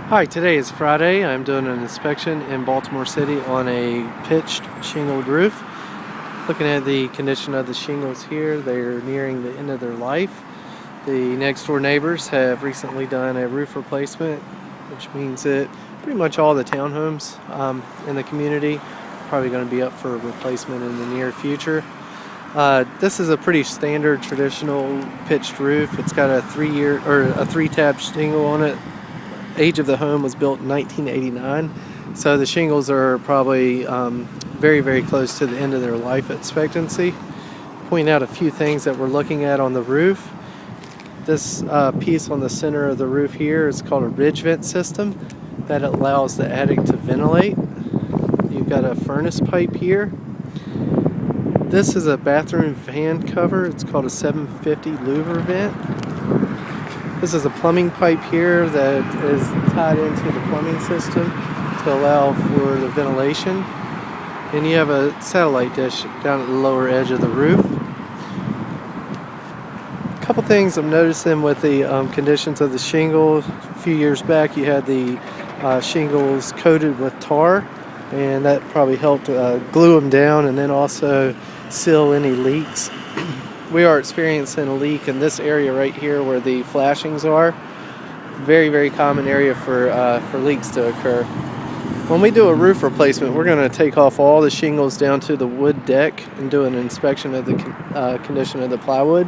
Hi, today is Friday. I'm doing an inspection in Baltimore City on a pitched shingled roof. Looking at the condition of the shingles here, they're nearing the end of their life. The next door neighbors have recently done a roof replacement, which means that pretty much all the townhomes in the community are probably going to be up for a replacement in the near future. This is a pretty standard traditional pitched roof. It's got a 3-tab shingle on it. Age of the home was built in 1989, so the shingles are probably very, very close to the end of their life expectancy. Point out a few things that we're looking at on the roof. This piece on the center of the roof here is called a ridge vent system that allows the attic to ventilate. You've got a furnace pipe here. This is a bathroom fan cover. It's called a 750 louver vent. This is a plumbing pipe here that is tied into the plumbing system to allow for the ventilation. And you have a satellite dish down at the lower edge of the roof. A couple things I'm noticing with the conditions of the shingle. A few years back you had the shingles coated with tar, and that probably helped glue them down and then also seal any leaks. We are experiencing a leak in this area right here where the flashings are. Very, very common area for leaks to occur. When we do a roof replacement, we're going to take off all the shingles down to the wood deck and do an inspection of the condition of the plywood.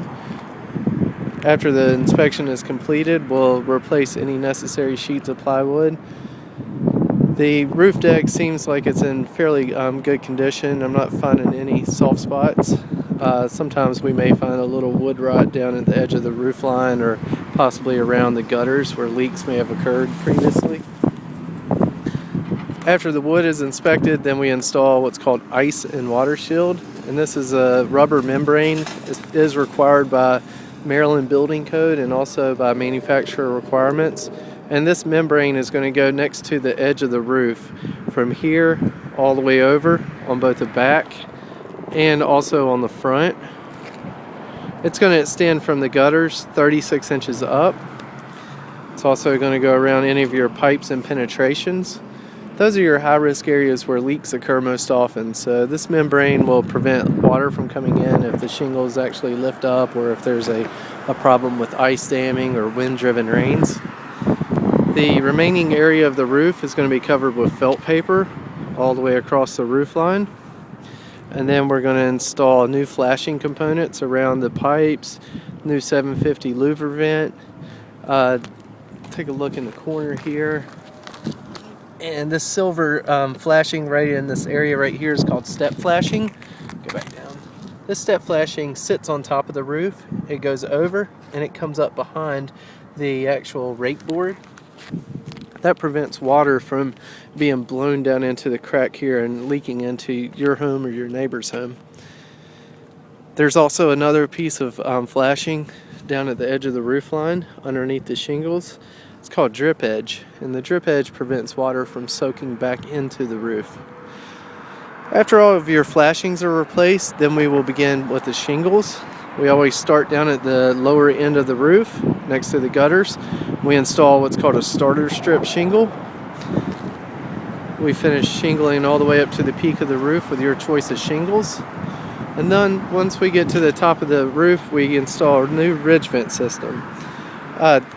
After the inspection is completed, we'll replace any necessary sheets of plywood. The roof deck seems like it's in fairly good condition. I'm not finding any soft spots. Sometimes we may find a little wood rot down at the edge of the roof line or possibly around the gutters where leaks may have occurred previously. After the wood is inspected, then we install what's called ice and water shield. And this is a rubber membrane. It is required by Maryland Building Code and also by manufacturer requirements. And this membrane is going to go next to the edge of the roof from here all the way over on both the back and also on the front. It's going to extend from the gutters 36 inches up. It's also going to go around any of your pipes and penetrations. Those are your high-risk areas where leaks occur most often. So this membrane will prevent water from coming in if the shingles actually lift up or if there's a problem with ice damming or wind-driven rains. The remaining area of the roof is going to be covered with felt paper all the way across the roof line. And then we're going to install new flashing components around the pipes, new 750 louver vent. Take a look in the corner here. And this silver flashing right in this area right here is called step flashing. Go back down. This step flashing sits on top of the roof. It goes over and it comes up behind the actual rake board. That prevents water from being blown down into the crack here and leaking into your home or your neighbor's home. There's also another piece of flashing down at the edge of the roof line underneath the shingles. It's called drip edge, and the drip edge prevents water from soaking back into the roof. After all of your flashings are replaced, then we will begin with the shingles. We always start down at the lower end of the roof next to the gutters. We install what's called a starter strip shingle. We finish shingling all the way up to the peak of the roof with your choice of shingles. And then once we get to the top of the roof, we install a new ridge vent system.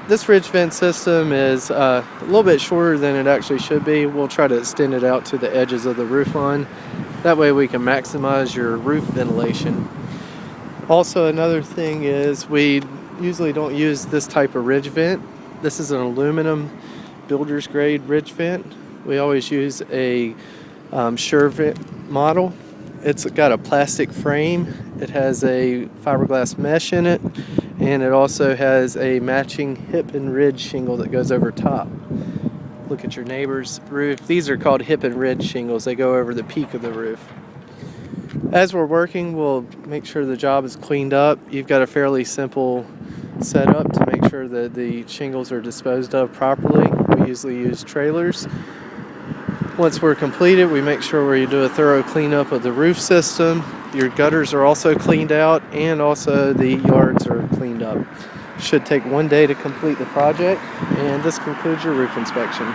This ridge vent system is a little bit shorter than it actually should be. We'll try to extend it out to the edges of the roof line. That way we can maximize your roof ventilation. Also, another thing is we usually don't use this type of ridge vent. This is an aluminum builder's grade ridge vent. We always use a Sure vent model. It's got a plastic frame. It has a fiberglass mesh in it, and it also has a matching hip and ridge shingle that goes over top. Look at your neighbor's roof. These are called hip and ridge shingles. They go over the peak of the roof. As we're working, we'll make sure the job is cleaned up. You've got a fairly simple setup to make sure that the shingles are disposed of properly. We usually use trailers. Once we're completed, we make sure we do a thorough cleanup of the roof system. Your gutters are also cleaned out, and also the yards are cleaned up. Should take 1 day to complete the project, and this concludes your roof inspection.